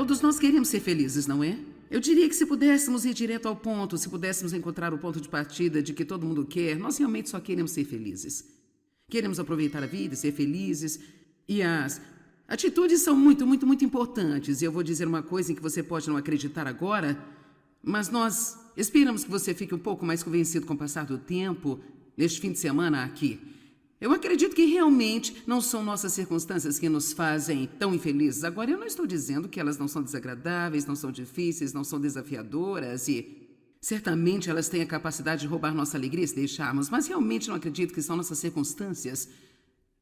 todos nós queremos ser felizes, não é? Eu diria que se pudéssemos ir direto ao ponto, se pudéssemos encontrar o ponto de partida de que todo mundo quer, nós realmente só queremos ser felizes. Queremos aproveitar a vida e ser felizes. E as atitudes são muito, muito, muito importantes. E eu vou dizer uma coisa em que você pode não acreditar agora, mas nós esperamos que você fique um pouco mais convencido com o passar do tempo, neste fim de semana aqui. Eu acredito que realmente não são nossas circunstâncias que nos fazem tão infelizes. Agora, eu não estou dizendo que elas não são desagradáveis, não são difíceis, não são desafiadoras e certamente elas têm a capacidade de roubar nossa alegria se deixarmos, mas realmente não acredito que são nossas circunstâncias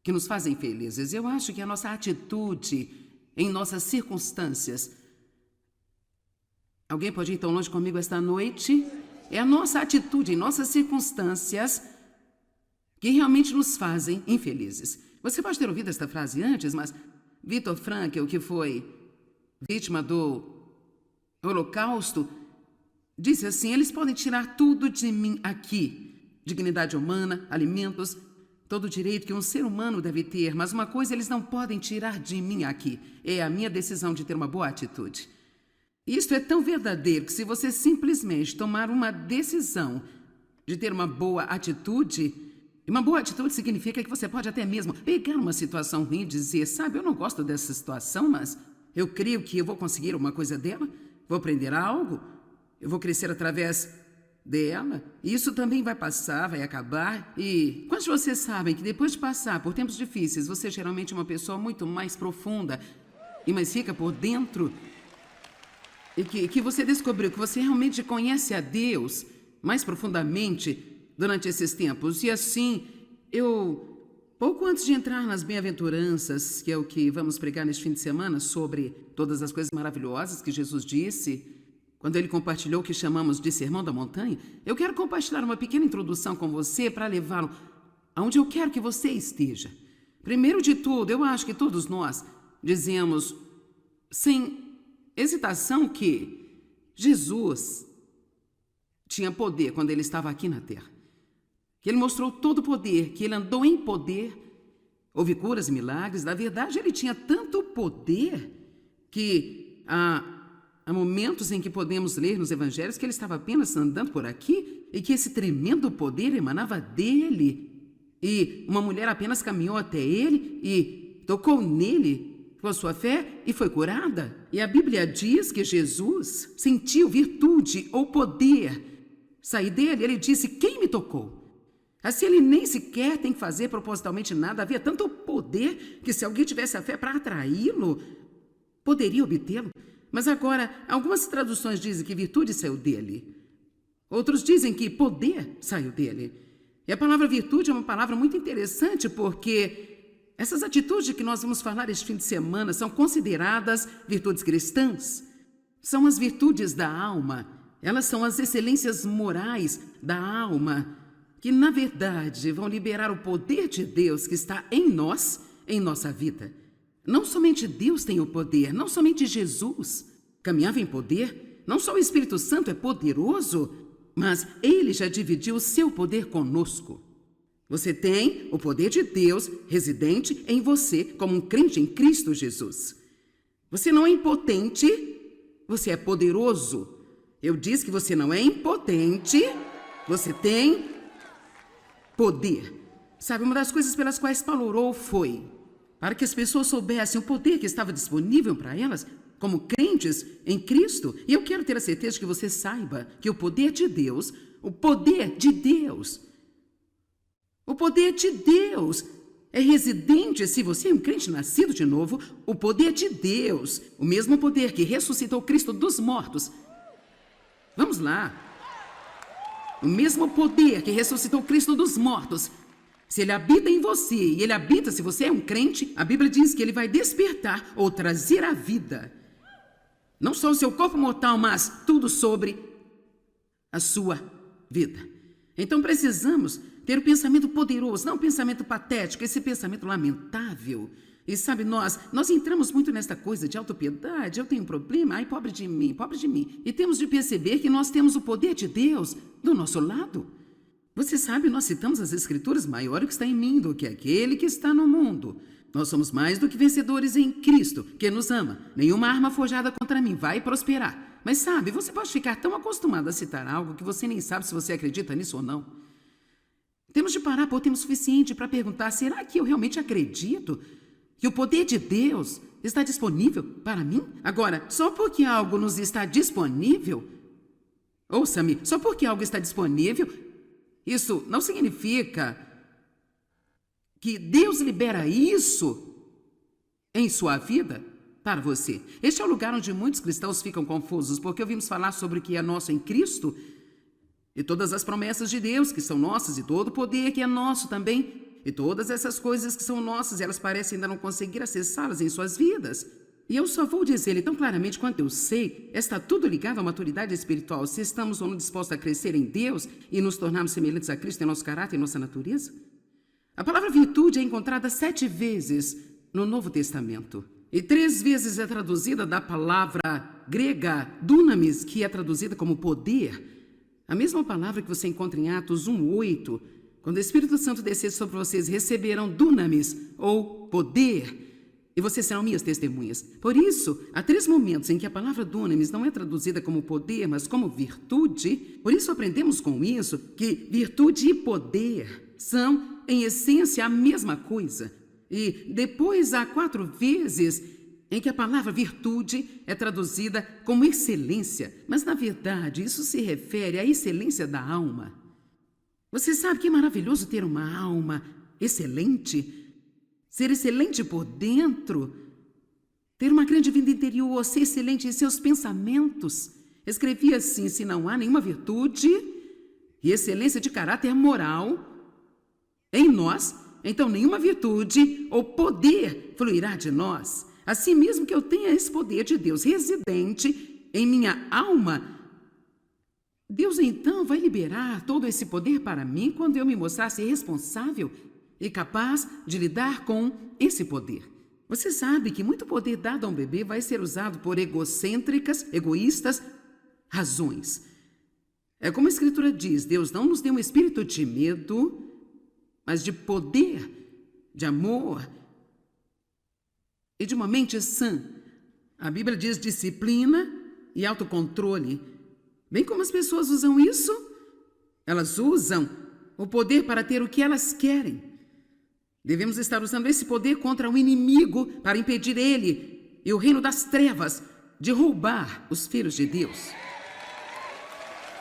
que nos fazem felizes. Eu acho que a nossa atitude em nossas circunstâncias... Alguém pode ir tão longe comigo esta noite? É a nossa atitude em nossas circunstâncias que realmente nos fazem infelizes. Você pode ter ouvido esta frase antes, mas Viktor Frankl, que foi vítima do Holocausto, disse assim: eles podem tirar tudo de mim aqui, dignidade humana, alimentos, todo o direito que um ser humano deve ter, mas uma coisa eles não podem tirar de mim aqui, é a minha decisão de ter uma boa atitude. Isto é tão verdadeiro que se você simplesmente tomar uma decisão de ter uma boa atitude, e uma boa atitude significa que você pode até mesmo pegar uma situação ruim e dizer, sabe, eu não gosto dessa situação, mas eu creio que eu vou conseguir uma coisa dela, vou aprender algo, eu vou crescer através dela, e isso também vai passar, vai acabar. E quantos de vocês sabem que depois de passar por tempos difíceis, você geralmente é uma pessoa muito mais profunda e mais rica por dentro? E que você descobriu que você realmente conhece a Deus mais profundamente durante esses tempos. E assim, pouco antes de entrar nas bem-aventuranças, que é o que vamos pregar neste fim de semana, sobre todas as coisas maravilhosas que Jesus disse, quando ele compartilhou o que chamamos de Sermão da Montanha, eu quero compartilhar uma pequena introdução com você para levá-lo aonde eu quero que você esteja. Primeiro de tudo, eu acho que todos nós dizemos, sem hesitação, que Jesus tinha poder quando ele estava aqui na terra. Que ele mostrou todo o poder, que ele andou em poder, houve curas e milagres. Na verdade, ele tinha tanto poder que há momentos em que podemos ler nos evangelhos que ele estava apenas andando por aqui e que esse tremendo poder emanava dele. E uma mulher apenas caminhou até ele e tocou nele com a sua fé e foi curada. E a Bíblia diz que Jesus sentiu virtude ou poder sair dele. Ele disse, quem me tocou? Assim, ele nem sequer tem que fazer propositalmente nada. Havia tanto poder que se alguém tivesse a fé para atraí-lo, poderia obtê-lo. Mas agora, algumas traduções dizem que virtude saiu dele. Outros dizem que poder saiu dele. E a palavra virtude é uma palavra muito interessante porque essas atitudes que nós vamos falar este fim de semana são consideradas virtudes cristãs. São as virtudes da alma. Elas são as excelências morais da alma, que, na verdade, vão liberar o poder de Deus que está em nós, em nossa vida. Não somente Deus tem o poder, não somente Jesus caminhava em poder, não só o Espírito Santo é poderoso, mas Ele já dividiu o seu poder conosco. Você tem o poder de Deus residente em você como um crente em Cristo Jesus. Você não é impotente, você é poderoso. Eu disse que você não é impotente, você tem poder. Sabe, uma das coisas pelas quais Paulo orou foi para que as pessoas soubessem o poder que estava disponível para elas como crentes em Cristo. E eu quero ter a certeza que você saiba que o poder de Deus, o poder de Deus é residente, se você é um crente nascido de novo, o poder de Deus, o mesmo poder que ressuscitou Cristo dos mortos. Vamos lá. O mesmo poder que ressuscitou Cristo dos mortos, se ele habita em você, e ele habita se você é um crente, a Bíblia diz que ele vai despertar ou trazer à vida, não só o seu corpo mortal, mas tudo sobre a sua vida. Então precisamos ter um pensamento poderoso, não um pensamento patético, esse pensamento lamentável. E sabe, nós entramos muito nesta coisa de autopiedade, eu tenho um problema, ai, pobre de mim, pobre de mim. E temos de perceber que nós temos o poder de Deus do nosso lado. Você sabe, nós citamos as Escrituras, maior o que está em mim do que aquele que está no mundo. Nós somos mais do que vencedores em Cristo, que nos ama. Nenhuma arma forjada contra mim vai prosperar. Mas sabe, você pode ficar tão acostumado a citar algo que você nem sabe se você acredita nisso ou não. Temos de parar por tempo suficiente para perguntar, será que eu realmente acredito que o poder de Deus está disponível para mim? Agora, só porque algo nos está disponível, ouça-me, só porque algo está disponível, isso não significa que Deus libera isso em sua vida para você. Este é o lugar onde muitos cristãos ficam confusos, porque ouvimos falar sobre o que é nosso em Cristo e todas as promessas de Deus que são nossas e todo o poder que é nosso também. E todas essas coisas que são nossas, elas parecem ainda não conseguir acessá-las em suas vidas. E eu só vou dizer-lhe tão claramente quanto eu sei, está tudo ligado à maturidade espiritual. Se estamos ou não dispostos a crescer em Deus e nos tornarmos semelhantes a Cristo em nosso caráter e nossa natureza. A palavra virtude é encontrada 7 vezes no Novo Testamento. E 3 vezes é traduzida da palavra grega dunamis, que é traduzida como poder. A mesma palavra que você encontra em Atos 1:8. Quando o Espírito Santo descer sobre vocês, receberão dunamis, ou poder, e vocês serão minhas testemunhas. Por isso, há 3 momentos em que a palavra dunamis não é traduzida como poder, mas como virtude. Por isso aprendemos com isso que virtude e poder são, em essência, a mesma coisa. E depois há 4 vezes em que a palavra virtude é traduzida como excelência. Mas, na verdade, isso se refere à excelência da alma. Você sabe que é maravilhoso ter uma alma excelente? Ser excelente por dentro? Ter uma grande vida interior, ser excelente em seus pensamentos? Escrevi assim, se não há nenhuma virtude e excelência de caráter moral em nós, então nenhuma virtude ou poder fluirá de nós. Assim mesmo que eu tenha esse poder de Deus residente em minha alma, Deus então vai liberar todo esse poder para mim quando eu me mostrar ser responsável e capaz de lidar com esse poder. Você sabe que muito poder dado a um bebê vai ser usado por egocêntricas, egoístas razões. É como a Escritura diz, Deus não nos deu um espírito de medo, mas de poder, de amor e de uma mente sã. A Bíblia diz disciplina e autocontrole. Bem como as pessoas usam isso, elas usam o poder para ter o que elas querem. Devemos estar usando esse poder contra o inimigo para impedir ele e o reino das trevas de roubar os filhos de Deus.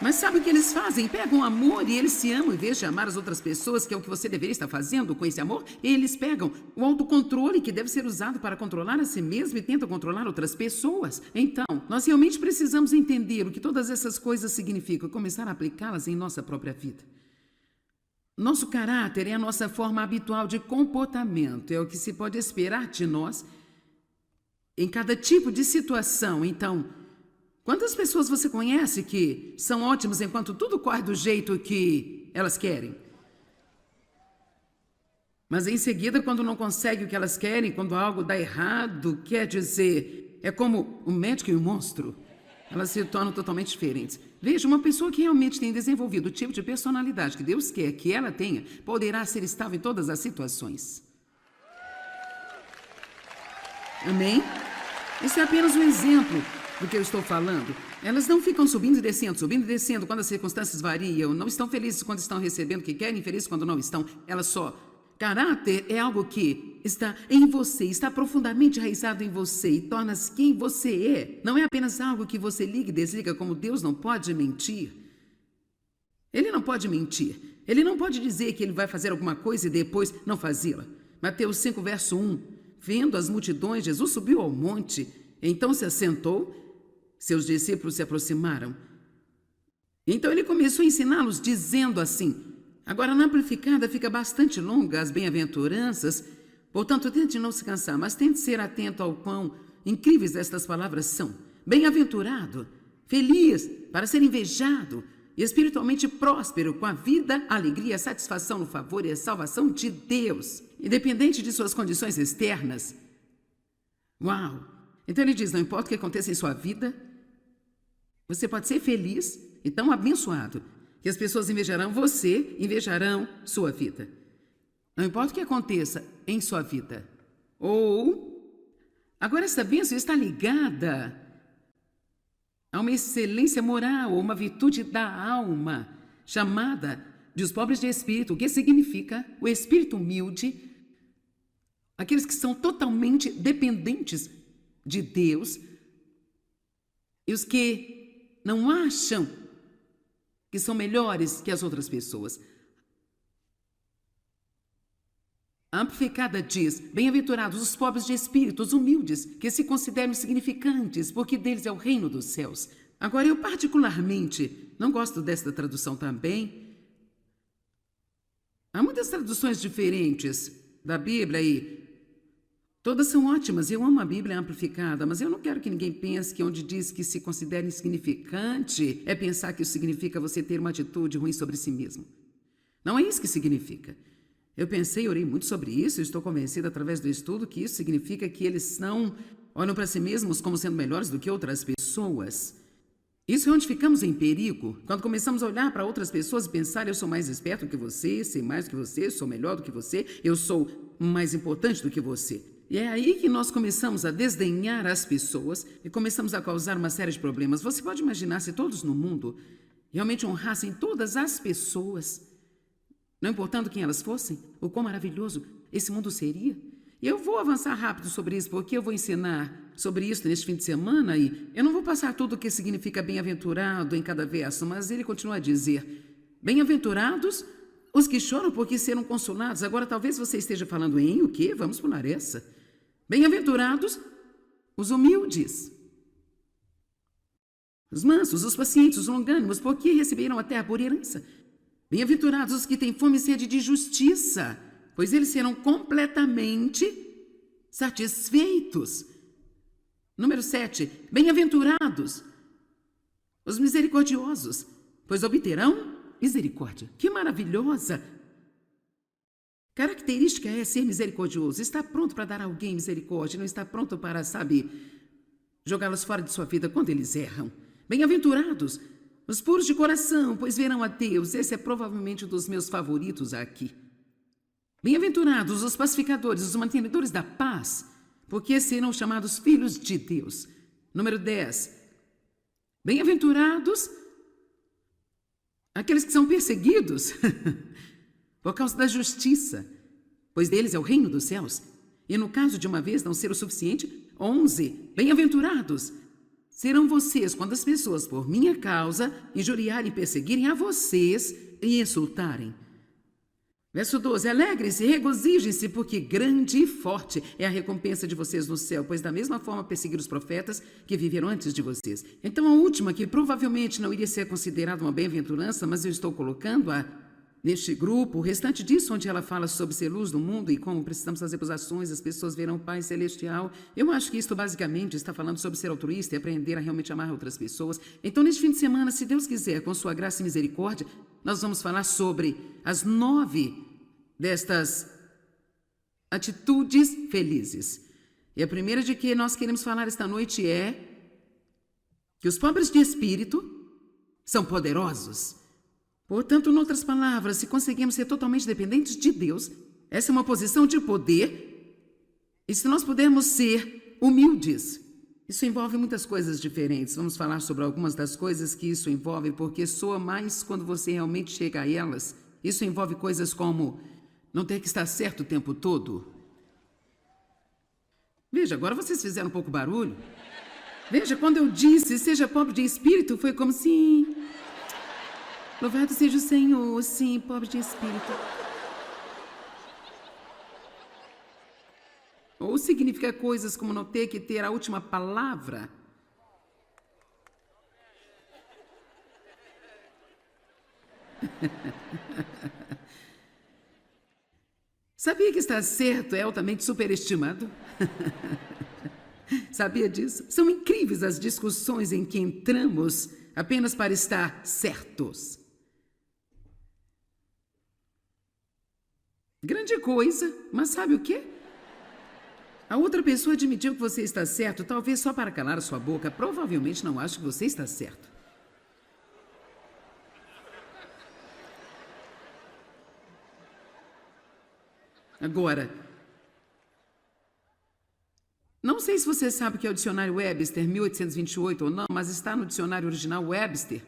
Mas sabe o que eles fazem? Pegam amor e eles se amam em vez de amar as outras pessoas, que é o que você deveria estar fazendo com esse amor. Eles pegam o autocontrole que deve ser usado para controlar a si mesmo e tentam controlar outras pessoas. Então, nós realmente precisamos entender o que todas essas coisas significam e começar a aplicá-las em nossa própria vida. Nosso caráter é a nossa forma habitual de comportamento, é o que se pode esperar de nós em cada tipo de situação. Então, quantas pessoas você conhece que são ótimas enquanto tudo corre do jeito que elas querem? Mas em seguida, quando não conseguem o que elas querem, quando algo dá errado, quer dizer, é como um médico e um monstro. Elas se tornam totalmente diferentes. Veja, uma pessoa que realmente tem desenvolvido o tipo de personalidade que Deus quer que ela tenha, poderá ser estável em todas as situações. Amém? Isso é apenas um exemplo do que eu estou falando. Elas não ficam subindo e descendo quando as circunstâncias variam, não estão felizes quando estão recebendo o que querem, infelizes quando não estão. Elas só... Caráter é algo que está em você, está profundamente enraizado em você e torna-se quem você é. Não é apenas algo que você liga e desliga, como Deus não pode mentir. Ele não pode mentir. Ele não pode dizer que ele vai fazer alguma coisa e depois não fazê-la. Mateus 5, verso 1. Vendo as multidões, Jesus subiu ao monte, então se assentou. Seus discípulos se aproximaram. Então ele começou a ensiná-los dizendo assim... Agora, na amplificada fica bastante longa as bem-aventuranças, portanto, tente não se cansar, mas tente ser atento ao quão incríveis estas palavras são. Bem-aventurado, feliz, para ser invejado e espiritualmente próspero, com a vida, a alegria, a satisfação no favor e a salvação de Deus, independente de suas condições externas. Uau! Então ele diz, não importa o que aconteça em sua vida, você pode ser feliz e tão abençoado, que as pessoas invejarão você, invejarão sua vida. Não importa o que aconteça em sua vida, Ou, agora essa bênção está ligada a uma excelência moral, ou uma virtude da alma, chamada de os pobres de espírito, o que significa o espírito humilde, aqueles que são totalmente dependentes de Deus, e os que não acham que são melhores que as outras pessoas. A Amplificada diz: bem-aventurados os pobres de espírito, os humildes, que se consideram insignificantes, porque deles é o reino dos céus. Agora, eu particularmente não gosto desta tradução também. Há muitas traduções diferentes da Bíblia e todas são ótimas. Eu amo a Bíblia amplificada, mas eu não quero que ninguém pense que onde diz que se considera insignificante é pensar que isso significa você ter uma atitude ruim sobre si mesmo. Não é isso que significa. Eu pensei e orei muito sobre isso e estou convencida através do estudo que isso significa que eles não olham para si mesmos como sendo melhores do que outras pessoas. Isso é onde ficamos em perigo, quando começamos a olhar para outras pessoas e pensar: eu sou mais esperto que você, sei mais do que você, sou melhor do que você, eu sou mais importante do que você. E é aí que nós começamos a desdenhar as pessoas e começamos a causar uma série de problemas. Você pode imaginar se todos no mundo realmente honrassem todas as pessoas, não importando quem elas fossem, o quão maravilhoso esse mundo seria? E eu vou avançar rápido sobre isso, porque eu vou ensinar sobre isso neste fim de semana e eu não vou passar tudo o que significa bem-aventurado em cada verso, mas ele continua a dizer: bem-aventurados os que choram porque serão consolados. Agora, talvez você esteja falando em o quê? Vamos pular essa. Bem-aventurados os humildes, os mansos, os pacientes, os longânimos, porque receberam a terra por herança. Bem-aventurados os que têm fome e sede de justiça, pois eles serão completamente satisfeitos. Número 7. Bem-aventurados os misericordiosos, pois obterão misericórdia. Que maravilhosa! Característica é ser misericordioso, estar pronto para dar a alguém misericórdia, não estar pronto para, jogá-los fora de sua vida quando eles erram. Bem-aventurados os puros de coração, pois verão a Deus. Esse é provavelmente um dos meus favoritos aqui. Bem-aventurados os pacificadores, os mantenedores da paz, porque serão chamados filhos de Deus. Número 10. Bem-aventurados aqueles que são perseguidos por causa da justiça, pois deles é o reino dos céus. E no caso de uma vez não ser o suficiente, 11. Bem-aventurados serão vocês quando as pessoas, por minha causa, injuriarem e perseguirem a vocês e insultarem. Verso 12. Alegrem-se, regozijem-se, porque grande e forte é a recompensa de vocês no céu, pois da mesma forma perseguiram os profetas que viveram antes de vocês. Então a última, que provavelmente não iria ser considerada uma bem-aventurança, mas eu estou colocando-a neste grupo, o restante disso, onde ela fala sobre ser luz do mundo e como precisamos fazer ações, as pessoas verão o Pai Celestial. Eu acho que isto basicamente está falando sobre ser altruísta e aprender a realmente amar outras pessoas. Então, neste fim de semana, se Deus quiser, com sua graça e misericórdia, nós vamos falar sobre as 9 destas atitudes felizes. E a primeira de que nós queremos falar esta noite é que os pobres de espírito são poderosos. Portanto, em outras palavras, se conseguimos ser totalmente dependentes de Deus, essa é uma posição de poder. E se nós pudermos ser humildes, isso envolve muitas coisas diferentes. Vamos falar sobre algumas das coisas que isso envolve, porque soa mais quando você realmente chega a elas. Isso envolve coisas como não ter que estar certo o tempo todo. Veja, agora vocês fizeram um pouco barulho. Veja, quando eu disse seja pobre de espírito, foi como se... Louvado seja o Senhor, sim, pobre de espírito. Ou significa coisas como não ter que ter a última palavra. Sabia que estar certo é altamente superestimado? Sabia disso? São incríveis as discussões em que entramos apenas para estar certos. Grande coisa, mas sabe o quê? A outra pessoa admitiu que você está certo, talvez só para calar a sua boca. Provavelmente não acha que você está certo. Agora, sei se você sabe o que é o dicionário Webster 1828 ou não, mas está no dicionário original Webster.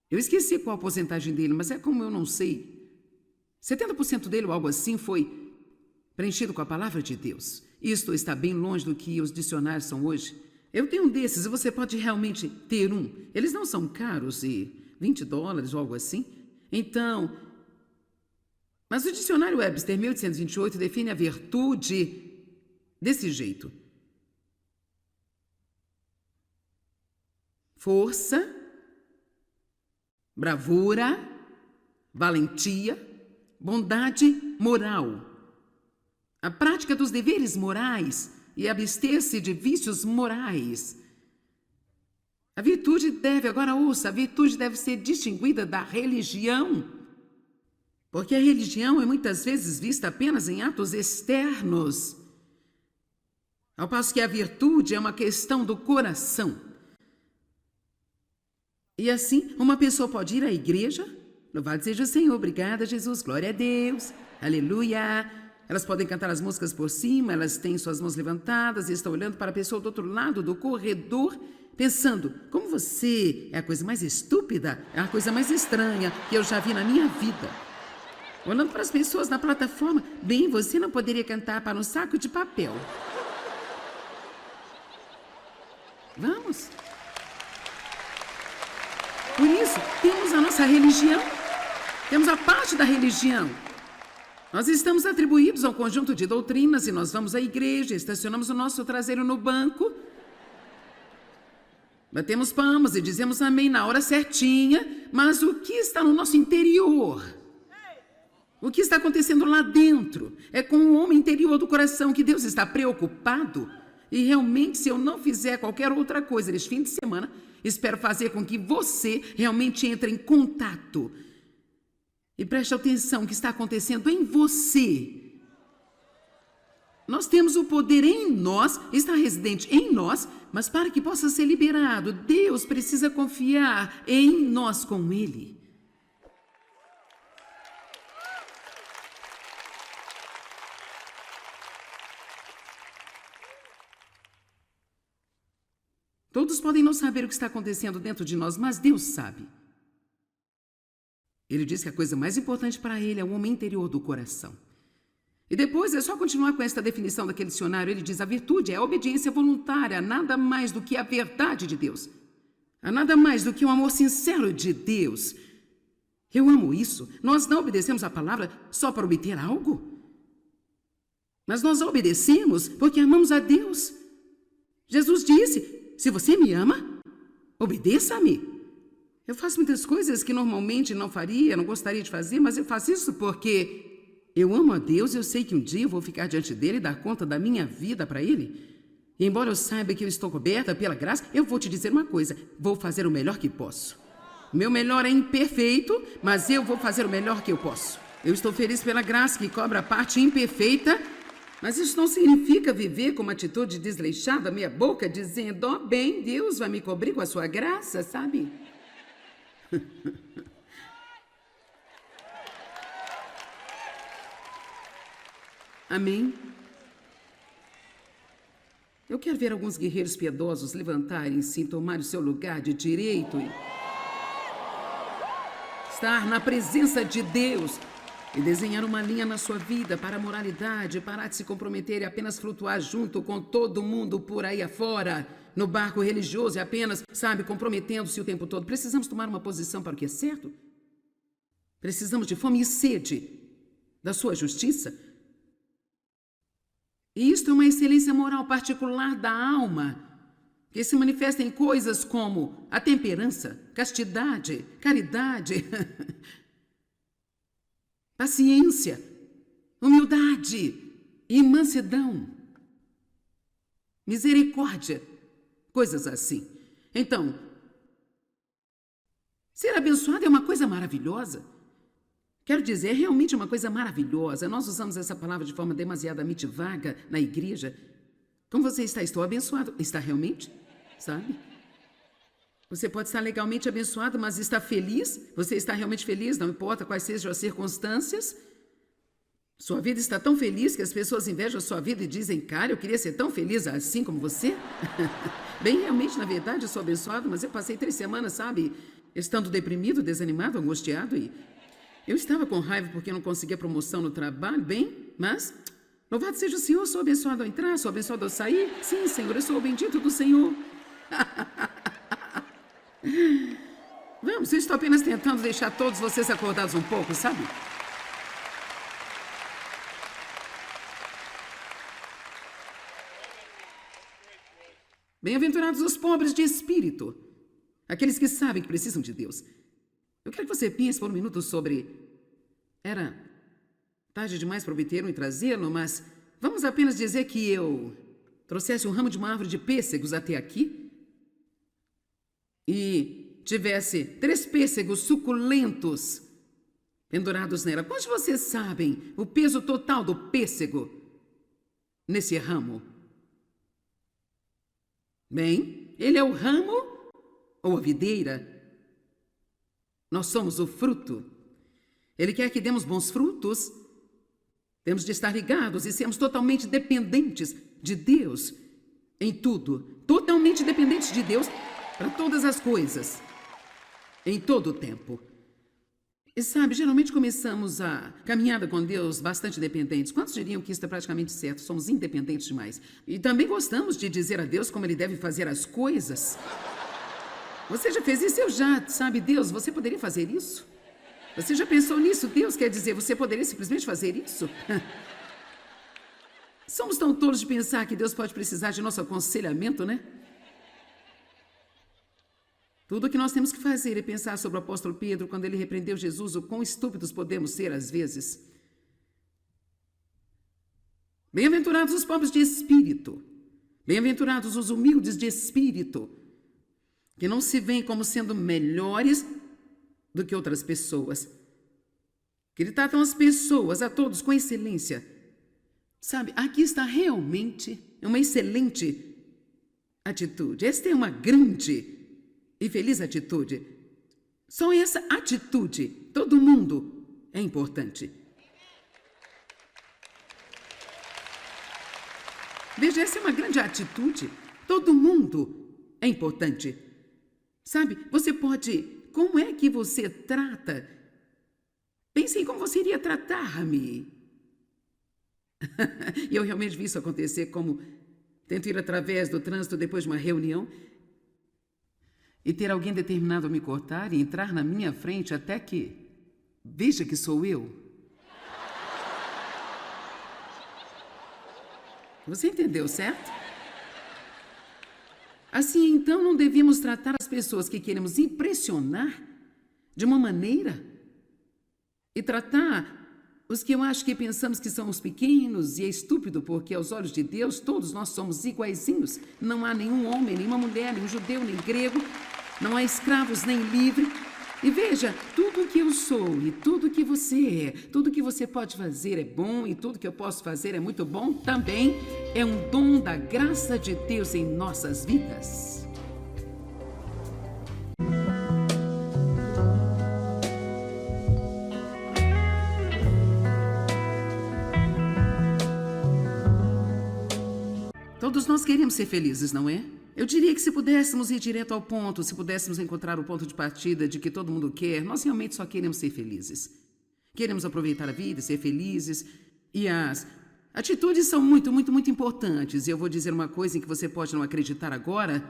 Eu esqueci qual a porcentagem dele, mas é como eu não sei. 70% dele ou algo assim foi preenchido com a palavra de Deus. Isto está bem longe do que os dicionários são hoje. Eu tenho um desses e você pode realmente ter um. Eles não são caros e $20 ou algo assim. Então, mas o dicionário Webster 1828 define a virtude desse jeito: força, bravura, valentia, bondade moral, a prática dos deveres morais e abster-se de vícios morais. A virtude deve, agora ouça, a virtude deve ser distinguida da religião, porque a religião é muitas vezes vista apenas em atos externos, ao passo que a virtude é uma questão do coração. E assim, uma pessoa pode ir à igreja, louvado seja o Senhor, obrigada Jesus, glória a Deus, aleluia. Elas podem cantar as músicas por cima, elas têm suas mãos levantadas e estão olhando para a pessoa do outro lado do corredor, pensando, como você é a coisa mais estúpida, é a coisa mais estranha que eu já vi na minha vida. Olhando para as pessoas na plataforma, bem, você não poderia cantar para um saco de papel. Vamos. Por isso, temos a nossa religião, temos a parte da religião. Nós estamos atribuídos a um conjunto de doutrinas e nós vamos à igreja, estacionamos o nosso traseiro no banco, batemos palmas e dizemos amém na hora certinha, mas o que está no nosso interior? O que está acontecendo lá dentro? É com o homem interior do coração que Deus está preocupado. E realmente, se eu não fizer qualquer outra coisa neste fim de semana, espero fazer com que você realmente entre em contato. E preste atenção no que está acontecendo em você. Nós temos o poder em nós, está residente em nós, mas para que possa ser liberado, Deus precisa confiar em nós com Ele. Todos podem não saber o que está acontecendo dentro de nós, mas Deus sabe. Ele diz que a coisa mais importante para ele é o homem interior do coração. E depois é só continuar com esta definição daquele dicionário. Ele diz: a virtude é a obediência voluntária, nada mais do que a verdade de Deus. A nada mais do que o amor sincero de Deus. Eu amo isso. Nós não obedecemos a palavra só para obter algo. Mas nós obedecemos porque amamos a Deus. Jesus disse: se você me ama, obedeça-me. Eu faço muitas coisas que normalmente não faria, não gostaria de fazer, mas eu faço isso porque eu amo a Deus e eu sei que um dia eu vou ficar diante dele e dar conta da minha vida para ele. E embora eu saiba que eu estou coberta pela graça, eu vou te dizer uma coisa: vou fazer o melhor que posso. Meu melhor é imperfeito, mas eu vou fazer o melhor que eu posso. Eu estou feliz pela graça que cobre a parte imperfeita, mas isso não significa viver com uma atitude desleixada, meia boca, dizendo: ó, bem, Deus vai me cobrir com a sua graça, sabe? Amém? Eu quero ver alguns guerreiros piedosos levantarem-se e tomarem o seu lugar de direito e estar na presença de Deus e desenhar uma linha na sua vida para a moralidade, parar de se comprometer e apenas flutuar junto com todo mundo por aí afora, no barco religioso e apenas, sabe, comprometendo-se o tempo todo. Precisamos tomar uma posição para o que é certo. Precisamos de fome e sede da sua justiça. E isto é uma excelência moral particular da alma, que se manifesta em coisas como a temperança, castidade, caridade, paciência, humildade e mansidão, misericórdia, coisas assim. Então, ser abençoado é uma coisa maravilhosa. Quero dizer, é realmente uma coisa maravilhosa. Nós usamos essa palavra de forma demasiadamente vaga na igreja. Como você está? Estou abençoado. Está realmente? Sabe? Você pode estar legalmente abençoado, mas está feliz? Você está realmente feliz? Não importa quais sejam as circunstâncias? Sua vida está tão feliz que as pessoas invejam a sua vida e dizem, cara, eu queria ser tão feliz assim como você. Bem, realmente, na verdade, eu sou abençoado, mas eu passei 3 semanas, sabe, estando deprimido, desanimado, angustiado e eu estava com raiva porque não conseguia promoção no trabalho, bem, mas louvado seja o Senhor, sou abençoado ao entrar, sou abençoado ao sair. Sim, Senhor, eu sou o bendito do Senhor. Vamos, eu estou apenas tentando deixar todos vocês acordados um pouco, sabe? Bem-aventurados os pobres de espírito, aqueles que sabem que precisam de Deus. Eu quero que você pense por um minuto sobre... Era tarde demais para obter-o e trazê-lo, mas vamos apenas dizer que eu trouxesse um ramo de uma árvore de pêssegos até aqui e tivesse 3 pêssegos suculentos pendurados nela. Quantos de vocês sabem o peso total do pêssego nesse ramo? Bem, ele é o ramo ou a videira. Nós somos o fruto. Ele quer que demos bons frutos. Temos de estar ligados e sermos totalmente dependentes de Deus em tudo. Totalmente dependentes de Deus para todas as coisas, em todo o tempo. E sabe, geralmente começamos a caminhada com Deus bastante dependentes. Quantos diriam que isso é praticamente certo? Somos independentes demais. E também gostamos de dizer a Deus como Ele deve fazer as coisas. Você já fez isso? Eu já. Sabe, Deus, você poderia fazer isso? Você já pensou nisso? Deus quer dizer, você poderia simplesmente fazer isso? Somos tão tolos de pensar que Deus pode precisar de nosso aconselhamento, né? Tudo o que nós temos que fazer é pensar sobre o apóstolo Pedro quando ele repreendeu Jesus, o quão estúpidos podemos ser às vezes. Bem-aventurados os pobres de espírito. Bem-aventurados os humildes de espírito, que não se veem como sendo melhores do que outras pessoas, que ele tratam as pessoas, a todos, com excelência. Sabe, aqui está realmente uma excelente atitude. Esta é uma grande e feliz atitude. Só essa atitude, todo mundo é importante. Veja, essa é uma grande atitude. Todo mundo é importante. Sabe, você pode... Como é que você trata? Pense em como você iria tratar-me. E eu realmente vi isso acontecer, como tento ir através do trânsito depois de uma reunião e ter alguém determinado a me cortar e entrar na minha frente até que veja que sou eu. Você entendeu, certo? Assim, então, não devíamos tratar as pessoas que queremos impressionar de uma maneira e tratar os que eu acho que pensamos que são os pequenos e é estúpido, porque aos olhos de Deus todos nós somos iguaizinhos. Não há nenhum homem, nenhuma mulher, nenhum judeu, nem grego, não há escravos nem livre. E veja, tudo o que eu sou e tudo o que você é, tudo o que você pode fazer é bom e tudo que eu posso fazer é muito bom também. É um dom da graça de Deus em nossas vidas. Todos nós queremos ser felizes, não é? Eu diria que se pudéssemos ir direto ao ponto, se pudéssemos encontrar o ponto de partida de que todo mundo quer, nós realmente só queremos ser felizes. Queremos aproveitar a vida, ser felizes. E as atitudes são muito, muito, muito importantes. E eu vou dizer uma coisa em que você pode não acreditar agora,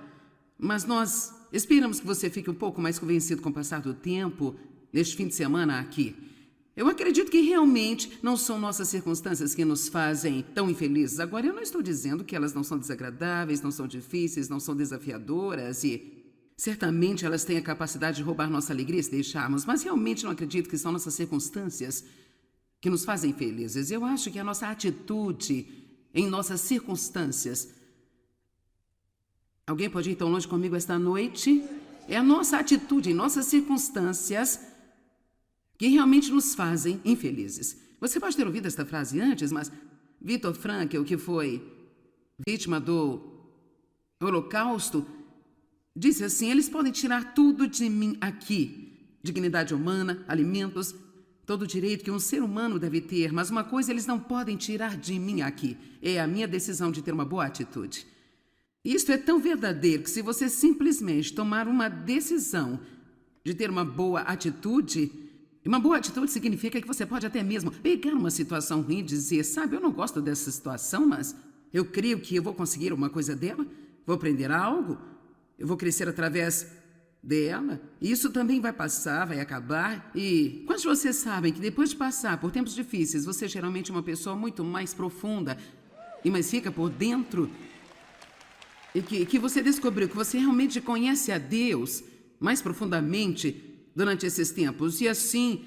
mas nós esperamos que você fique um pouco mais convencido com o passar do tempo, neste fim de semana aqui. Eu acredito que realmente não são nossas circunstâncias que nos fazem tão infelizes. Agora, eu não estou dizendo que elas não são desagradáveis, não são difíceis, não são desafiadoras e certamente elas têm a capacidade de roubar nossa alegria se deixarmos, mas realmente não acredito que são nossas circunstâncias que nos fazem felizes. Eu acho que a nossa atitude em nossas circunstâncias... Alguém pode ir tão longe comigo esta noite? É a nossa atitude em nossas circunstâncias que realmente nos fazem infelizes. Você pode ter ouvido esta frase antes, mas Viktor Frankl, que foi vítima do Holocausto, disse assim: eles podem tirar tudo de mim aqui, dignidade humana, alimentos, todo o direito que um ser humano deve ter, mas uma coisa eles não podem tirar de mim aqui, é a minha decisão de ter uma boa atitude. Isto é tão verdadeiro que se você simplesmente tomar uma decisão de ter uma boa atitude, uma boa atitude significa que você pode até mesmo pegar uma situação ruim e dizer, sabe, eu não gosto dessa situação, mas eu creio que eu vou conseguir uma coisa dela, vou aprender algo, eu vou crescer através dela, e isso também vai passar, vai acabar. E quantos de vocês sabem que depois de passar por tempos difíceis, você é geralmente uma pessoa muito mais profunda e mais rica por dentro? E que você descobriu que você realmente conhece a Deus mais profundamente durante esses tempos. E assim,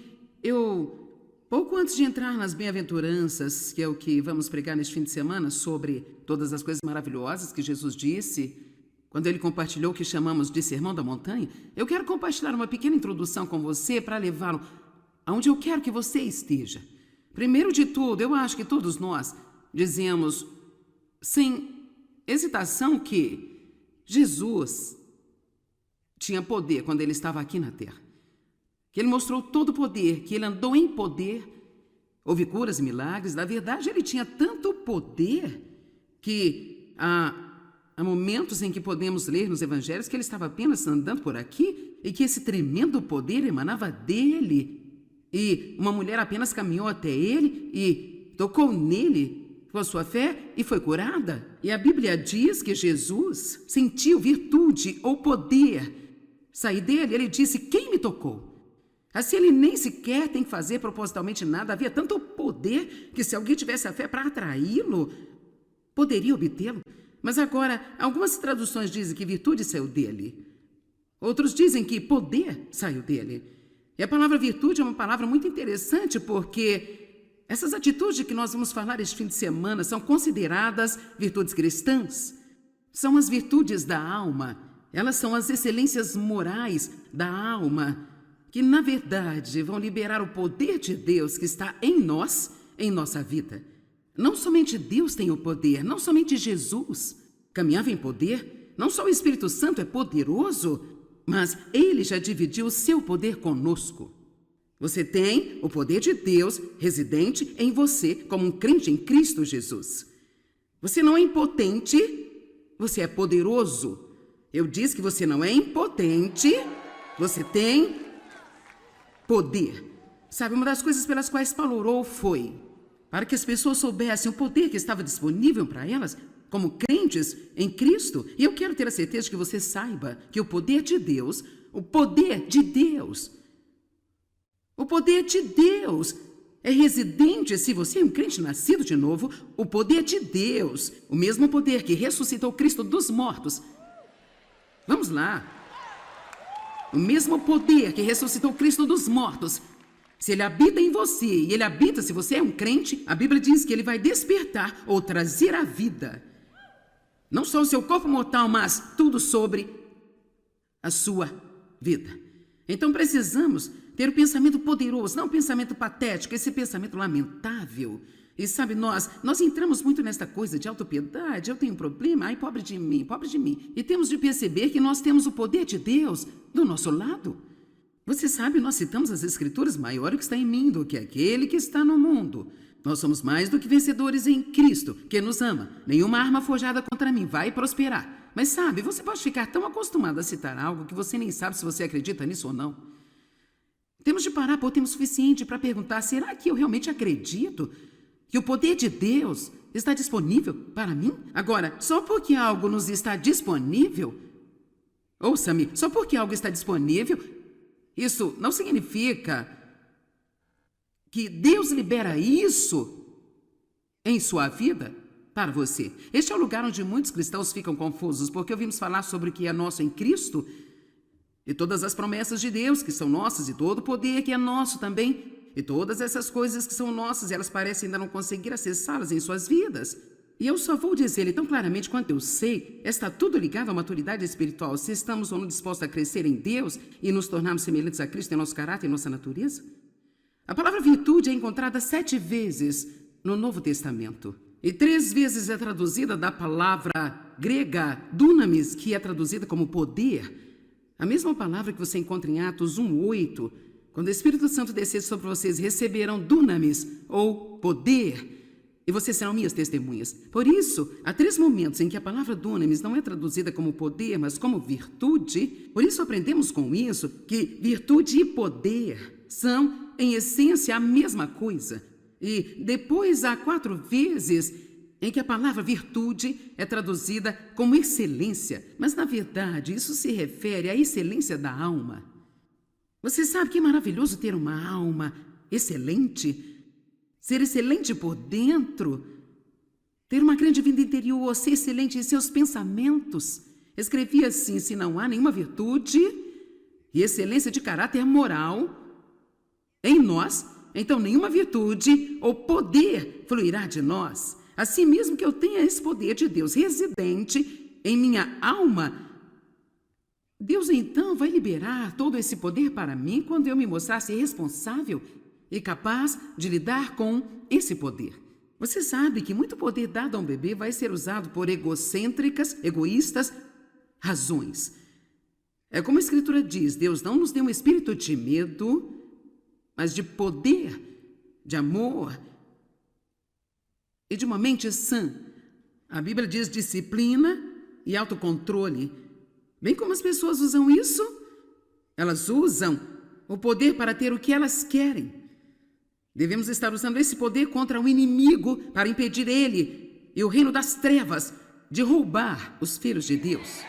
pouco antes de entrar nas bem-aventuranças, que é o que vamos pregar neste fim de semana, sobre todas as coisas maravilhosas que Jesus disse, quando ele compartilhou o que chamamos de Sermão da Montanha, eu quero compartilhar uma pequena introdução com você para levá-lo aonde eu quero que você esteja. Primeiro de tudo, eu acho que todos nós dizemos, sem hesitação, que Jesus tinha poder quando ele estava aqui na terra. Que ele mostrou todo o poder, que ele andou em poder, houve curas e milagres. Na verdade, ele tinha tanto poder que há momentos em que podemos ler nos evangelhos que ele estava apenas andando por aqui e que esse tremendo poder emanava dele. E uma mulher apenas caminhou até ele e tocou nele com a sua fé e foi curada. E a Bíblia diz que Jesus sentiu virtude ou poder sair dele. Ele disse, quem me tocou? Assim ele nem sequer tem que fazer propositalmente nada. Havia tanto poder que se alguém tivesse a fé para atraí-lo, poderia obtê-lo. Mas agora, algumas traduções dizem que virtude saiu dele. Outros dizem que poder saiu dele. E a palavra virtude é uma palavra muito interessante porque essas atitudes que nós vamos falar este fim de semana são consideradas virtudes cristãs. São as virtudes da alma. Elas são as excelências morais da alma, que na verdade vão liberar o poder de Deus que está em nós, em nossa vida. Não somente Deus tem o poder, não somente Jesus caminhava em poder, não só o Espírito Santo é poderoso, mas ele já dividiu o seu poder conosco. Você tem o poder de Deus residente em você como um crente em Cristo Jesus. Você não é impotente, você é poderoso. Eu disse que você não é impotente, você tem poder. Sabe, uma das coisas pelas quais Paulo orou foi para que as pessoas soubessem o poder que estava disponível para elas como crentes em Cristo. E eu quero ter a certeza de que você saiba que o poder de Deus, o poder de Deus é residente, se você é um crente nascido de novo, o poder de Deus, o mesmo poder que ressuscitou Cristo dos mortos. Vamos lá. O mesmo poder que ressuscitou Cristo dos mortos, se ele habita em você, e ele habita, se você é um crente, a Bíblia diz que ele vai despertar ou trazer à vida, não só o seu corpo mortal, mas tudo sobre a sua vida. Então precisamos ter um pensamento poderoso, não um pensamento patético, esse pensamento lamentável. E sabe, nós entramos muito nesta coisa de autopiedade, eu tenho um problema, ai, pobre de mim, pobre de mim. E temos de perceber que nós temos o poder de Deus do nosso lado. Você sabe, nós citamos as Escrituras, maior o que está em mim do que aquele que está no mundo. Nós somos mais do que vencedores em Cristo, que nos ama. Nenhuma arma forjada contra mim vai prosperar. Mas sabe, você pode ficar tão acostumado a citar algo que você nem sabe se você acredita nisso ou não. Temos de parar por tempo suficiente para perguntar, será que eu realmente acredito que o poder de Deus está disponível para mim? Agora, só porque algo nos está disponível, ouça-me, só porque algo está disponível, isso não significa que Deus libera isso em sua vida para você. Este é o lugar onde muitos cristãos ficam confusos, porque ouvimos falar sobre o que é nosso em Cristo e todas as promessas de Deus que são nossas e todo o poder que é nosso também. E todas essas coisas que são nossas, elas parecem ainda não conseguir acessá-las em suas vidas. E eu só vou dizer-lhe tão claramente quanto eu sei, está tudo ligado à maturidade espiritual. Se estamos ou não dispostos a crescer em Deus e nos tornarmos semelhantes a Cristo em nosso caráter e nossa natureza. A palavra virtude é encontrada 7 vezes no Novo Testamento. E 3 vezes é traduzida da palavra grega dunamis, que é traduzida como poder. A mesma palavra que você encontra em Atos 1:8, quando o Espírito Santo descer sobre vocês, receberão dunamis, ou poder, e vocês serão minhas testemunhas. Por isso, há 3 momentos em que a palavra dunamis não é traduzida como poder, mas como virtude. Por isso, aprendemos com isso que virtude e poder são, em essência, a mesma coisa. E depois há 4 vezes em que a palavra virtude é traduzida como excelência. Mas, na verdade, isso se refere à excelência da alma. Você sabe que é maravilhoso ter uma alma excelente? Ser excelente por dentro, ter uma grande vida interior, ser excelente em seus pensamentos. Escrevi assim: se não há nenhuma virtude e excelência de caráter moral em nós, então nenhuma virtude ou poder fluirá de nós. Assim mesmo que eu tenha esse poder de Deus residente em minha alma, Deus então vai liberar todo esse poder para mim quando eu me mostrar-se responsável e capaz de lidar com esse poder. Você sabe que muito poder dado a um bebê vai ser usado por egocêntricas, egoístas razões. É como a Escritura diz: Deus não nos deu um espírito de medo, mas de poder, de amor e de uma mente sã. A Bíblia diz disciplina e autocontrole. Bem como as pessoas usam isso, elas usam o poder para ter o que elas querem. Devemos estar usando esse poder contra o inimigo para impedir ele e o reino das trevas de roubar os filhos de Deus.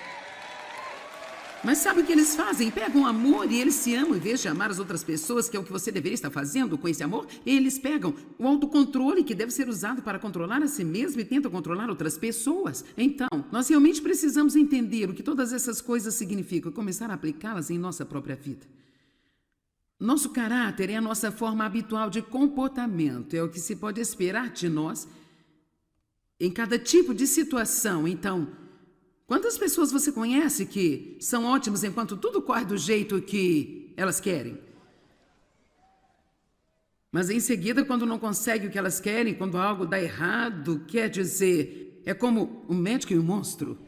Mas sabe o que eles fazem? Pegam amor e eles se amam em vez de amar as outras pessoas, que é o que você deveria estar fazendo com esse amor. Eles pegam o autocontrole, que deve ser usado para controlar a si mesmo, e tentam controlar outras pessoas. Então, nós realmente precisamos entender o que todas essas coisas significam e começar a aplicá-las em nossa própria vida. Nosso caráter é a nossa forma habitual de comportamento, é o que se pode esperar de nós em cada tipo de situação. Então, quantas pessoas você conhece que são ótimas enquanto tudo corre do jeito que elas querem? Mas em seguida, quando não conseguem o que elas querem, quando algo dá errado, quer dizer, é como um médico e um monstro.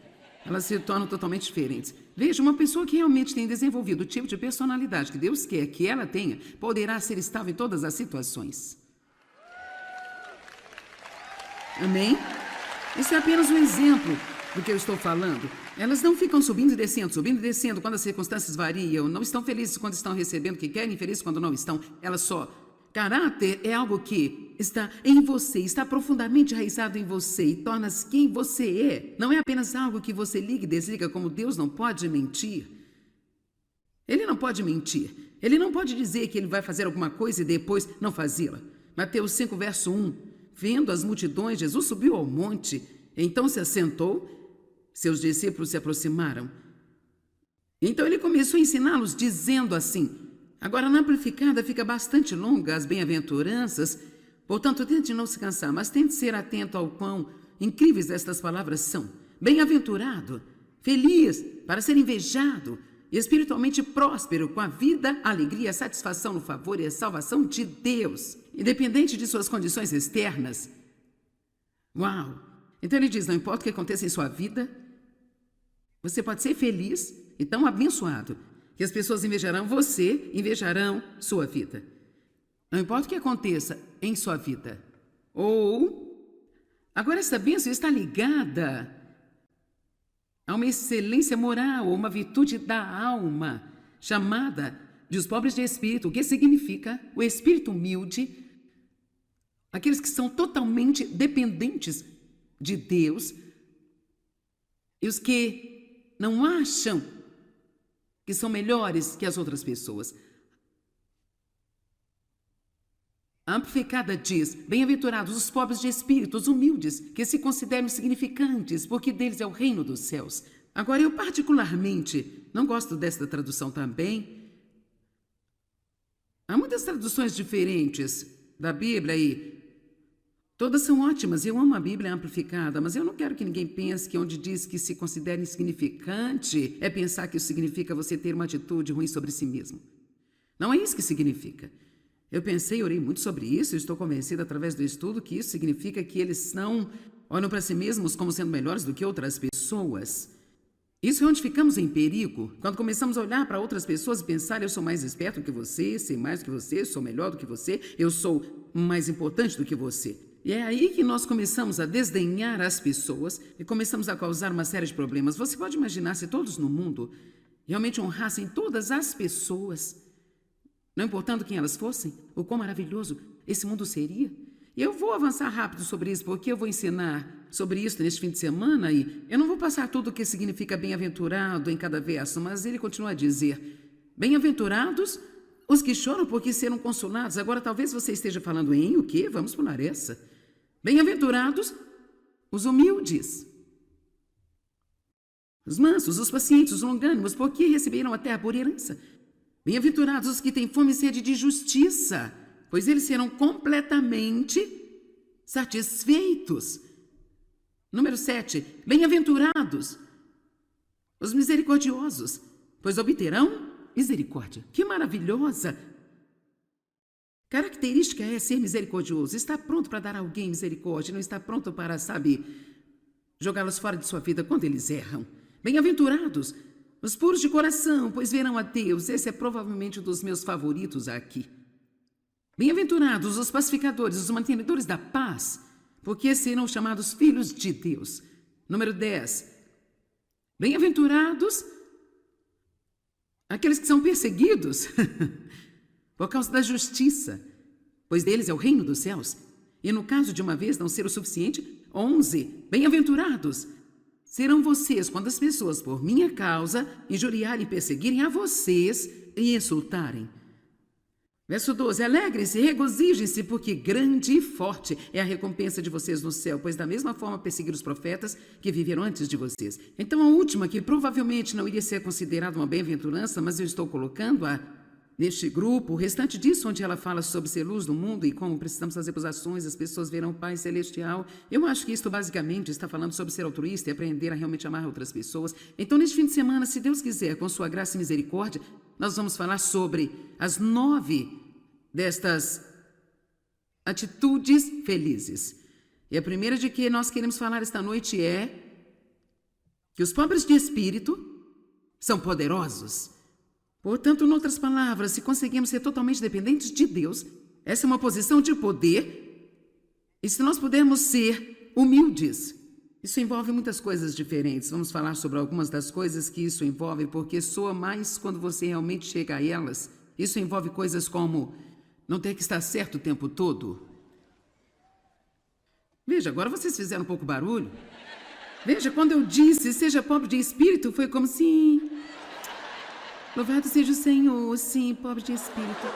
Elas se tornam totalmente diferentes. Veja, uma pessoa que realmente tem desenvolvido o tipo de personalidade que Deus quer que ela tenha, poderá ser estável em todas as situações. Amém? Esse é apenas um exemplo do que eu estou falando. Elas não ficam subindo e descendo quando as circunstâncias variam, não estão felizes quando estão recebendo o que querem, infelizes quando não estão. Elas só... Caráter é algo que está em você, está profundamente enraizado em você e torna-se quem você é. Não é apenas algo que você liga e desliga, como Deus não pode mentir. Ele não pode mentir. Ele não pode dizer que ele vai fazer alguma coisa e depois não fazê-la. Mateus 5, verso 1. Vendo as multidões, Jesus subiu ao monte, então se assentou, seus discípulos se aproximaram. Então ele começou a ensiná-los dizendo assim... Agora, na amplificada fica bastante longa as bem-aventuranças, portanto, tente não se cansar, mas tente ser atento ao quão incríveis estas palavras são. Bem-aventurado, feliz, para ser invejado, espiritualmente próspero, com a vida, a alegria, a satisfação no favor e a salvação de Deus, independente de suas condições externas. Uau! Então ele diz, não importa o que aconteça em sua vida, você pode ser feliz e tão abençoado, que as pessoas invejarão você, invejarão sua vida. Não importa o que aconteça em sua vida. Agora essa bênção está ligada a uma excelência moral, uma virtude da alma, chamada de os pobres de espírito. O que significa? O espírito humilde, aqueles que são totalmente dependentes de Deus, e os que não acham que são melhores que as outras pessoas. A amplificada diz, bem-aventurados os pobres de espírito, os humildes, que se consideram insignificantes, porque deles é o reino dos céus. Agora, eu particularmente não gosto desta tradução também. Há muitas traduções diferentes da Bíblia e todas são ótimas. Eu amo a Bíblia amplificada, mas eu não quero que ninguém pense que onde diz que se considera insignificante é pensar que isso significa você ter uma atitude ruim sobre si mesmo. Não é isso que significa. Eu pensei e orei muito sobre isso e estou convencida através do estudo que isso significa que eles olham para si mesmos como sendo melhores do que outras pessoas. Isso é onde ficamos em perigo, quando começamos a olhar para outras pessoas e pensar: eu sou mais esperto do que você, sei mais do que você, sou melhor do que você, eu sou mais importante do que você. E é aí que nós começamos a desdenhar as pessoas e começamos a causar uma série de problemas. Você pode imaginar se todos no mundo realmente honrassem todas as pessoas, não importando quem elas fossem, o quão maravilhoso esse mundo seria? E eu vou avançar rápido sobre isso, porque eu vou ensinar sobre isso neste fim de semana e eu não vou passar tudo o que significa bem-aventurado em cada verso, mas ele continua a dizer: bem-aventurados os que choram porque serão consolados. Agora talvez você esteja falando em o quê? Vamos pular essa. Bem-aventurados os humildes, os mansos, os pacientes, os longânimos, porque receberão a terra por herança. Bem-aventurados os que têm fome e sede de justiça, pois eles serão completamente satisfeitos. Número 7. Bem-aventurados os misericordiosos, pois obterão misericórdia. Que maravilhosa! Característica é ser misericordioso. Está pronto para dar a alguém misericórdia, não está pronto para, jogá-los fora de sua vida quando eles erram. Bem-aventurados os puros de coração, pois verão a Deus. Esse é provavelmente um dos meus favoritos aqui. Bem-aventurados os pacificadores, os mantenedores da paz, porque serão chamados filhos de Deus. Número 10. Bem-aventurados aqueles que são perseguidos por causa da justiça, pois deles é o reino dos céus. E no caso de uma vez não ser o suficiente, 11. Bem-aventurados serão vocês quando as pessoas, por minha causa, injuriarem e perseguirem a vocês e insultarem. Verso 12. Alegrem-se, regozijem-se, porque grande e forte é a recompensa de vocês no céu, pois da mesma forma perseguiram os profetas que viveram antes de vocês. Então a última, que provavelmente não iria ser considerada uma bem-aventurança, mas eu estou colocando-a neste grupo, o restante disso, onde ela fala sobre ser luz do mundo e como precisamos fazer ações, as pessoas verão o Pai Celestial. Eu acho que isto basicamente está falando sobre ser altruísta e aprender a realmente amar outras pessoas. Então, neste fim de semana, se Deus quiser, com sua graça e misericórdia, nós vamos falar sobre as 9 destas atitudes felizes. E a primeira de que nós queremos falar esta noite é que os pobres de espírito são poderosos. Portanto, em outras palavras, se conseguimos ser totalmente dependentes de Deus, essa é uma posição de poder. E se nós pudermos ser humildes, isso envolve muitas coisas diferentes. Vamos falar sobre algumas das coisas que isso envolve, porque soa mais quando você realmente chega a elas. Isso envolve coisas como não ter que estar certo o tempo todo. Veja, agora vocês fizeram um pouco barulho. Veja, quando eu disse seja pobre de espírito, foi como sim. Louvado seja o Senhor, sim, pobre de espírito.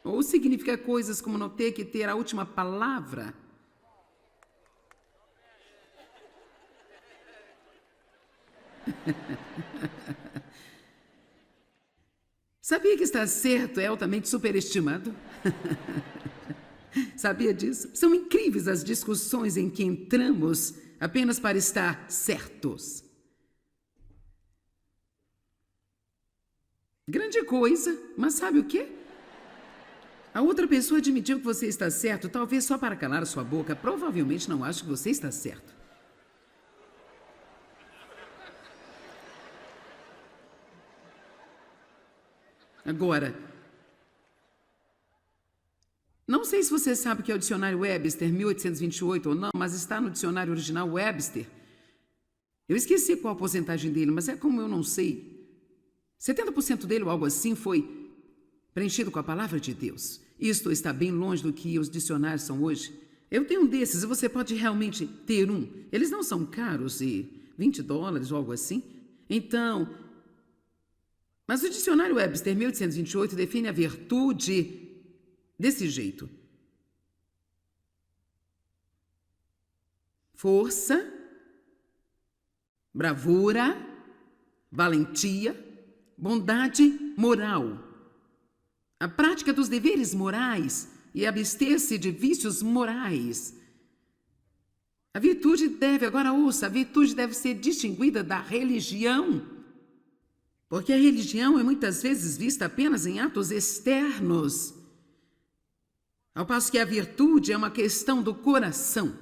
Ou significa coisas como não ter que ter a última palavra. Sabia que estar certo é altamente superestimado? Sabia disso? São incríveis as discussões em que entramos apenas para estar certos. Grande coisa, mas sabe o quê? A outra pessoa admitiu que você está certo, talvez só para calar a sua boca. Provavelmente não acha que você está certo. Agora, não sei se você sabe o que é o dicionário Webster 1828 ou não, mas está no dicionário original Webster. Eu esqueci qual a porcentagem dele, mas é como eu não sei. 70% dele ou algo assim foi preenchido com a palavra de Deus. Isto está bem longe do que os dicionários são hoje. Eu tenho um desses e você pode realmente ter um. Eles não são caros e $20 ou algo assim. Então, mas o dicionário Webster 1828 define a virtude desse jeito: força, bravura, valentia, bondade moral, a prática dos deveres morais e abster-se de vícios morais. A virtude deve, agora ouça, a virtude deve ser distinguida da religião, porque a religião é muitas vezes vista apenas em atos externos, ao passo que a virtude é uma questão do coração.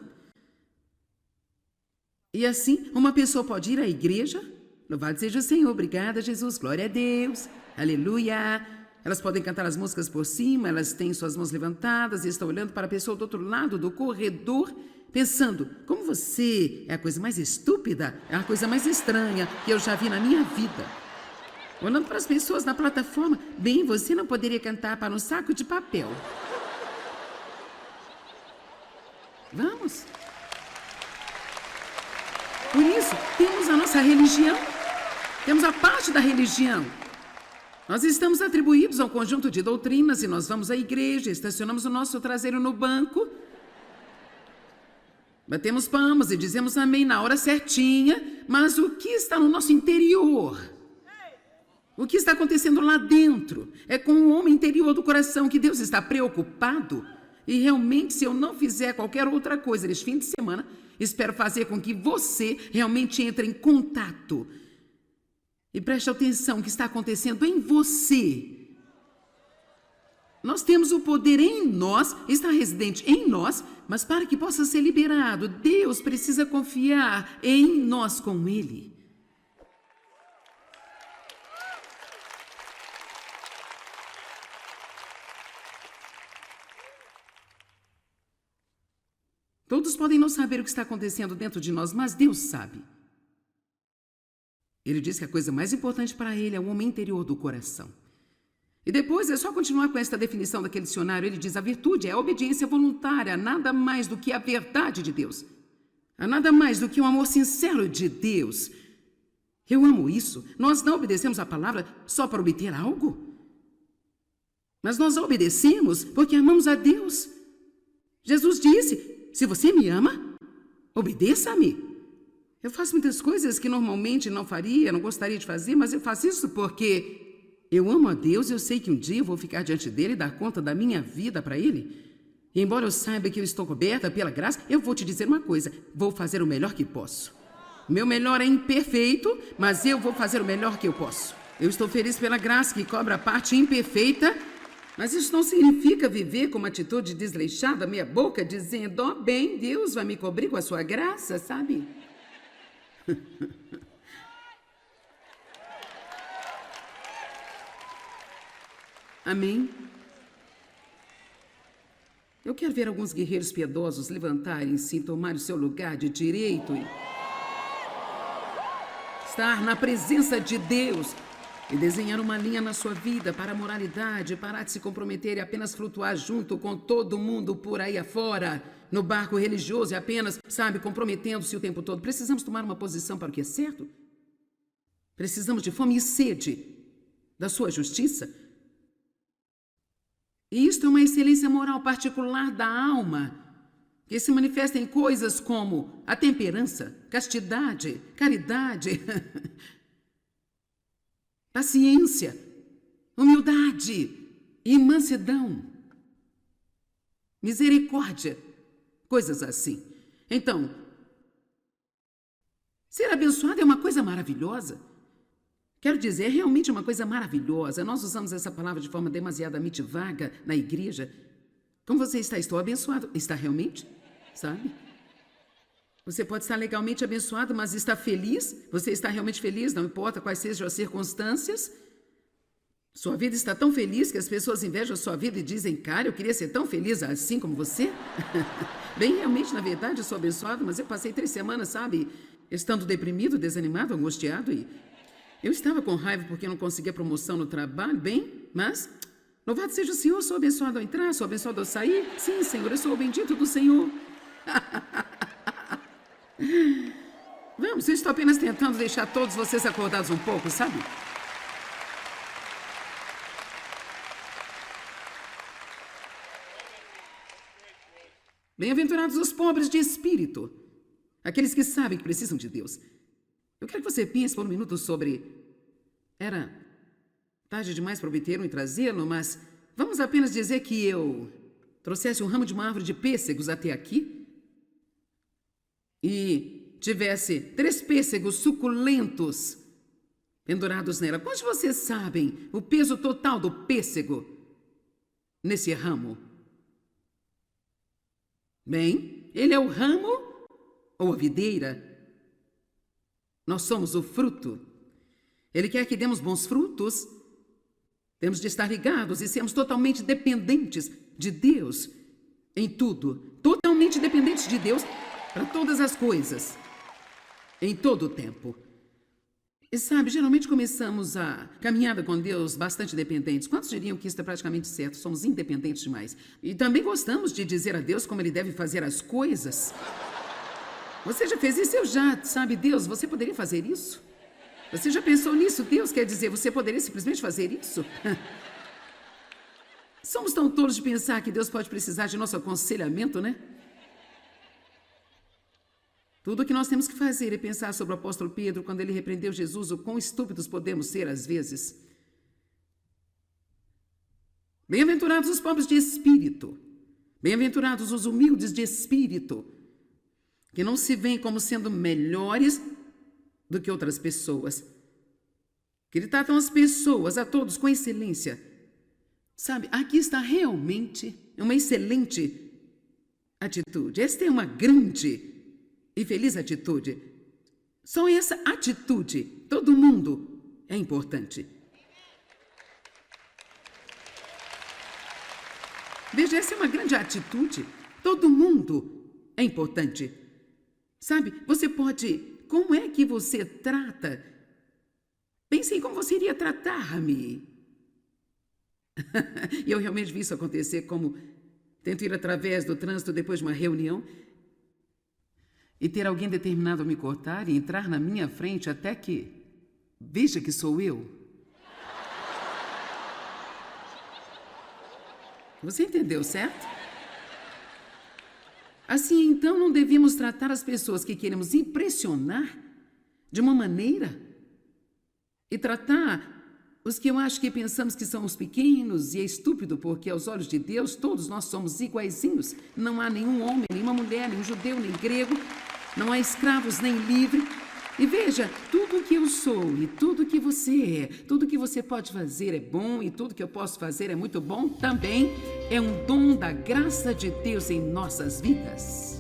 E assim, uma pessoa pode ir à igreja, louvado seja o Senhor, obrigada Jesus, glória a Deus, aleluia. Elas podem cantar as músicas por cima, elas têm suas mãos levantadas e estão olhando para a pessoa do outro lado do corredor, pensando, como você é a coisa mais estúpida, é a coisa mais estranha que eu já vi na minha vida. Olhando para as pessoas na plataforma, bem, você não poderia cantar para um saco de papel. Vamos. Por isso, temos a nossa religião, temos a parte da religião. Nós estamos atribuídos a um conjunto de doutrinas e nós vamos à igreja, estacionamos o nosso traseiro no banco, batemos palmas e dizemos amém na hora certinha, mas o que está no nosso interior? O que está acontecendo lá dentro? É com o homem interior do coração que Deus está preocupado. E realmente, se eu não fizer qualquer outra coisa neste fim de semana, espero fazer com que você realmente entre em contato. E preste atenção no que está acontecendo em você. Nós temos o poder em nós, está residente em nós, mas para que possa ser liberado, Deus precisa confiar em nós com Ele. Todos podem não saber o que está acontecendo dentro de nós, mas Deus sabe. Ele diz que a coisa mais importante para ele é o homem interior do coração. E depois é só continuar com esta definição daquele dicionário. Ele diz, a virtude é a obediência voluntária, nada mais do que a verdade de Deus. A nada mais do que um amor sincero de Deus. Eu amo isso. Nós não obedecemos a palavra só para obter algo. Mas nós a obedecemos porque amamos a Deus. Jesus disse, se você me ama, obedeça-me. Eu faço muitas coisas que normalmente não faria, não gostaria de fazer, mas eu faço isso porque eu amo a Deus e eu sei que um dia eu vou ficar diante dele e dar conta da minha vida para ele. E embora eu saiba que eu estou coberta pela graça, eu vou te dizer uma coisa, vou fazer o melhor que posso. O meu melhor é imperfeito, mas eu vou fazer o melhor que eu posso. Eu estou feliz pela graça que cobra a parte imperfeita, mas isso não significa viver com uma atitude desleixada, meia boca, dizendo, ó bem, Deus vai me cobrir com a sua graça, sabe? Amém? Eu quero ver alguns guerreiros piedosos levantarem-se e tomar o seu lugar de direito e estar na presença de Deus e desenhar uma linha na sua vida para a moralidade, parar de se comprometer e apenas flutuar junto com todo mundo por aí afora, no barco religioso e apenas, sabe, comprometendo-se o tempo todo. Precisamos tomar uma posição para o que é certo? Precisamos de fome e sede da sua justiça? E isto é uma excelência moral particular da alma, que se manifesta em coisas como a temperança, castidade, caridade, paciência, humildade e mansidão, misericórdia, coisas assim. Então, ser abençoado é uma coisa maravilhosa. Quero dizer, é realmente uma coisa maravilhosa. Nós usamos essa palavra de forma demasiadamente vaga na igreja. Como você está? Estou abençoado. Está realmente? Sabe? Você pode estar legalmente abençoado, mas está feliz? Você está realmente feliz, não importa quais sejam as circunstâncias? Sua vida está tão feliz que as pessoas invejam a sua vida e dizem, cara, eu queria ser tão feliz assim como você? Bem, realmente, na verdade, eu sou abençoado, mas eu passei 3 semanas, sabe, estando deprimido, desanimado, angustiado e eu estava com raiva porque não conseguia promoção no trabalho, bem, mas louvado seja o Senhor, sou abençoado ao entrar, sou abençoado ao sair. Sim, Senhor, eu sou o bendito do Senhor. Vamos, eu estou apenas tentando deixar todos vocês acordados um pouco, sabe? Bem-aventurados os pobres de espírito, aqueles que sabem que precisam de Deus. Eu quero que você pense por um minuto sobre... Era tarde demais para obter-um e trazê-lo, mas vamos apenas dizer que eu trouxesse um ramo de uma árvore de pêssegos até aqui e tivesse 3 pêssegos suculentos pendurados nela. Quantos de vocês sabem o peso total do pêssego nesse ramo? Bem, ele é o ramo ou a videira Nós somos o fruto. Ele quer que demos bons frutos. Temos de estar ligados e sermos totalmente dependentes de Deus em tudo. Totalmente dependentes de Deus para todas as coisas, em todo o tempo. E sabe, geralmente começamos a caminhada com Deus bastante dependentes. Quantos diriam que isso é praticamente certo? Somos independentes demais. E também gostamos de dizer a Deus como Ele deve fazer as coisas. Você já fez isso? Eu já. Sabe, Deus, você poderia fazer isso? Você já pensou nisso? Deus quer dizer, você poderia simplesmente fazer isso? Somos tão tolos de pensar que Deus pode precisar de nosso aconselhamento, né? Tudo o que nós temos que fazer é pensar sobre o apóstolo Pedro quando ele repreendeu Jesus, o quão estúpidos podemos ser às vezes. Bem-aventurados os pobres de espírito, bem-aventurados os humildes de espírito, que não se veem como sendo melhores do que outras pessoas, que ele tratam as pessoas, a todos, com excelência. Sabe, aqui está realmente uma excelente atitude. Esta é uma grande e feliz atitude. Só essa atitude, todo mundo é importante. Veja, essa é uma grande atitude. Todo mundo é importante. Sabe, você pode... Como é que você trata? Pense em como você iria tratar-me. E eu realmente vi isso acontecer, como tento ir através do trânsito depois de uma reunião e ter alguém determinado a me cortar e entrar na minha frente até que veja que sou eu. Você entendeu, certo? Assim, então, não devíamos tratar as pessoas que queremos impressionar de uma maneira e tratar os que eu acho que pensamos que são os pequenos, e é estúpido porque aos olhos de Deus todos nós somos iguaizinhos. Não há nenhum homem, nenhuma mulher, nenhum judeu, nem grego, não há escravos nem livre. E veja, tudo o que eu sou e tudo o que você é, tudo o que você pode fazer é bom e tudo que eu posso fazer é muito bom também. É um dom da graça de Deus em nossas vidas.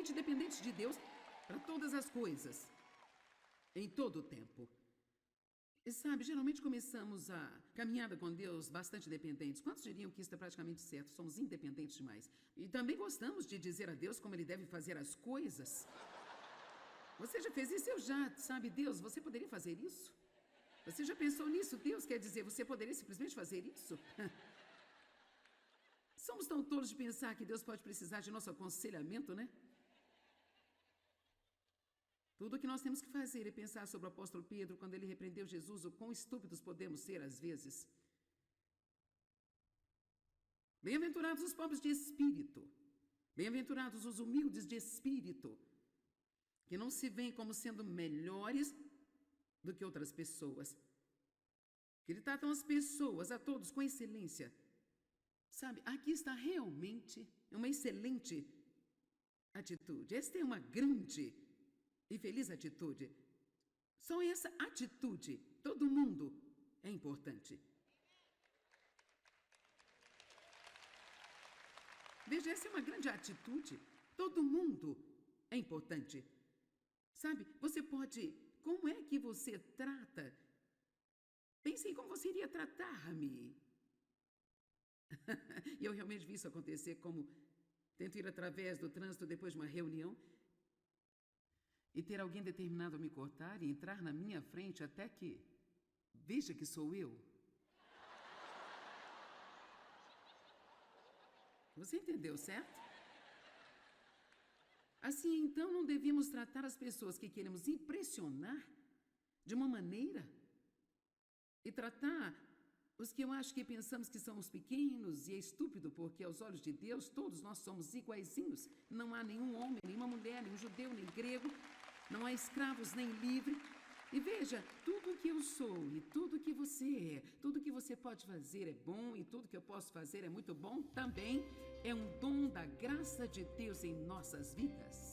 totalmente dependentes de Deus para todas as coisas, em todo o tempo. E sabe, geralmente começamos a caminhada com Deus bastante dependentes. Quantos diriam que isso é praticamente certo? Somos independentes demais. E também gostamos de dizer a Deus como Ele deve fazer as coisas. Você já fez isso? Eu já. Sabe, Deus, você poderia fazer isso? Você já pensou nisso? Deus quer dizer, você poderia simplesmente fazer isso? Somos tão tolos de pensar que Deus pode precisar de nosso aconselhamento, né? Tudo o que nós temos que fazer é pensar sobre o apóstolo Pedro quando ele repreendeu Jesus, o quão estúpidos podemos ser às vezes. Bem-aventurados os pobres de espírito, bem-aventurados os humildes de espírito, que não se veem como sendo melhores do que outras pessoas, que ele tratam as pessoas, a todos, com excelência. Sabe, aqui está realmente uma excelente atitude. Esta é uma grande e feliz atitude. Só essa atitude, todo mundo é importante. Veja, essa é uma grande atitude. Todo mundo é importante. Sabe, você pode... Como é que você trata? Pense em como você iria tratar-me. E eu realmente vi isso acontecer, como tento ir através do trânsito depois de uma reunião e ter alguém determinado a me cortar e entrar na minha frente até que veja que sou eu. Você entendeu, certo? Assim, então, não devíamos tratar as pessoas que queremos impressionar de uma maneira e tratar os que eu acho que pensamos que são os pequenos e é estúpido, porque aos olhos de Deus todos nós somos iguaizinhos. Não há nenhum homem, nenhuma mulher, nenhum judeu, nem grego, não há escravos nem livre. E veja, tudo o que eu sou e tudo o que você é, tudo o que você pode fazer é bom e tudo que eu posso fazer é muito bom também. É um dom da graça de Deus em nossas vidas.